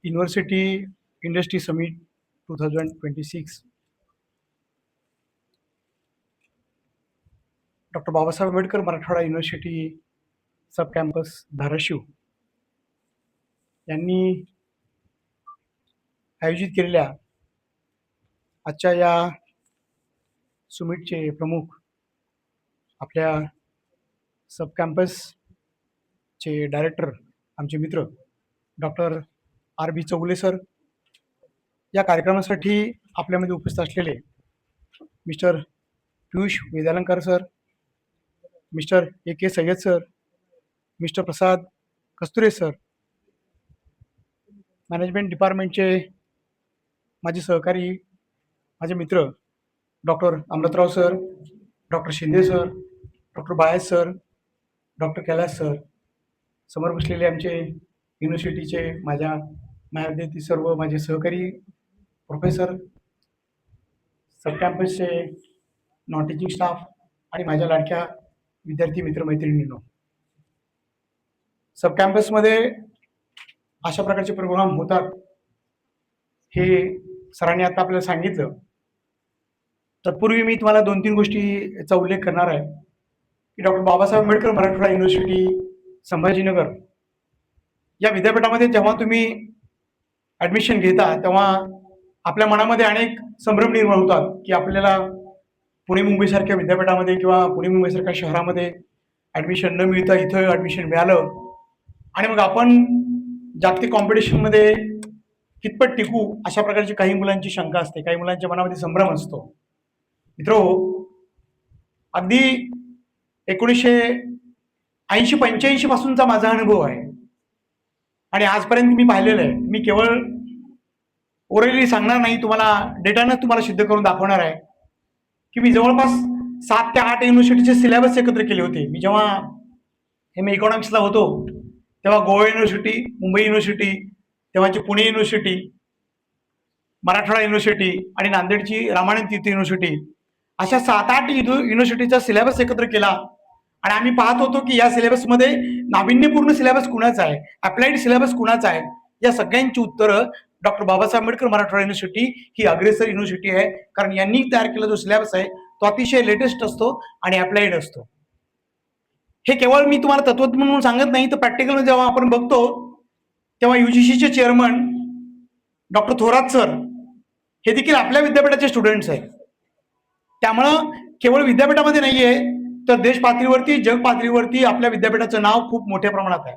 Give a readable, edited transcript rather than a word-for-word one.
University industry summit 2026 doctor Babasaheb Ambedkar Marathwada university sub campus Dharashiv यांनी आयोजित केलेल्या आजच्या या सुमिटचे प्रमुख आपल्या सब कॅम्पसचे डायरेक्टर आमचे मित्र doctor R B Chougule sir, या कार्यक्रमासाठी आपल्यामध्ये उपस्थित असलेले mister Piyush Vedalankar sir, mister A K Sayyad sir, mister Prasad Kasture sir, management डिपार्टमेंटचे माझे सहकारी माझे मित्र doctor Amritrao sir, doctor Shinde sir, doctor Bayas sir, doctor Kailas sir, समोर बसलेले आमचे युनिव्हर्सिटीचे माझ्या महाविद्यालयातील सर्व माझे सहकारी प्रोफेसर, सब कॅम्पसचे नॉन टीचिंग स्टाफ आणि माझ्या लाडक्या विद्यार्थी मित्रमैत्रिणींनो, सब कॅम्पसमध्ये अशा प्रकारचे प्रोग्राम होतात हे सरांनी आता आपल्याला सांगितलं. तत्पूर्वी मी तुम्हाला 2-3 गोष्टीचा उल्लेख करणार आहे की डॉक्टर बाबासाहेब आंबेडकर मराठवाडा युनिव्हर्सिटी संभाजीनगर या विद्यापीठामध्ये जेव्हा तुम्ही ॲडमिशन घेता तेव्हा आपल्या मनामध्ये अनेक संभ्रम निर्माण होतात की आपल्याला पुणे मुंबईसारख्या विद्यापीठामध्ये किंवा पुणे मुंबईसारख्या शहरामध्ये ॲडमिशन न मिळता इथं ॲडमिशन मिळालं आणि मग आपण जागतिक कॉम्पिटिशनमध्ये कितपत टिकू, अशा प्रकारची काही मुलांची शंका असते, काही मुलांच्या मनामध्ये संभ्रम असतो. मित्रो, अगदी 1980-85 पासूनचा माझा अनुभव आहे आणि आजपर्यंत मी पाहिलेलं आहे. मी केवळ ओरली सांगणार नाही, तुम्हाला डेटानं तुम्हाला सिद्ध करून दाखवणार आहे की मी जवळपास 7 ते 8 युनिव्हर्सिटीचे सिलेबस एकत्र केले होते. मी जेव्हा एम ए इकॉनॉमिक्सला होतो तेव्हा गोवा युनिव्हर्सिटी, मुंबई युनिव्हर्सिटी, तेव्हाची पुणे युनिव्हर्सिटी, मराठवाडा युनिव्हर्सिटी आणि नांदेडची रामानंद तीर्थ युनिव्हर्सिटी, अशा 7-8 युनिव्हर्सिटीचा सिलेबस एकत्र केला आणि आम्ही पाहत होतो की या सिलेबसमध्ये नाविन्यपूर्ण सिलेबस कुणाचा आहे, अप्लाइड सिलेबस कुणाचा आहे. या सगळ्यांची उत्तरं डॉक्टर बाबासाहेब आंबेडकर मराठवाडा युनिव्हर्सिटी ही अग्रेसर युनिव्हर्सिटी आहे, कारण यांनी तयार केलेला जो सिलेबस आहे तो अतिशय लेटेस्ट असतो आणि अप्लाइड असतो. हे केवळ मी तुम्हाला तत्त्व म्हणून सांगत नाही, तर प्रॅक्टिकल जेव्हा आपण बघतो तेव्हा UGCचे चेअरमन डॉक्टर थोरात सर हे देखील आपल्या विद्यापीठाचे स्टुडंट्स आहेत. त्यामुळं केवळ विद्यापीठामध्ये नाहीये तर देश पातळीवरती, जग पातळीवरती आपल्या विद्यापीठाचं नाव खूप मोठ्या प्रमाणात आहे.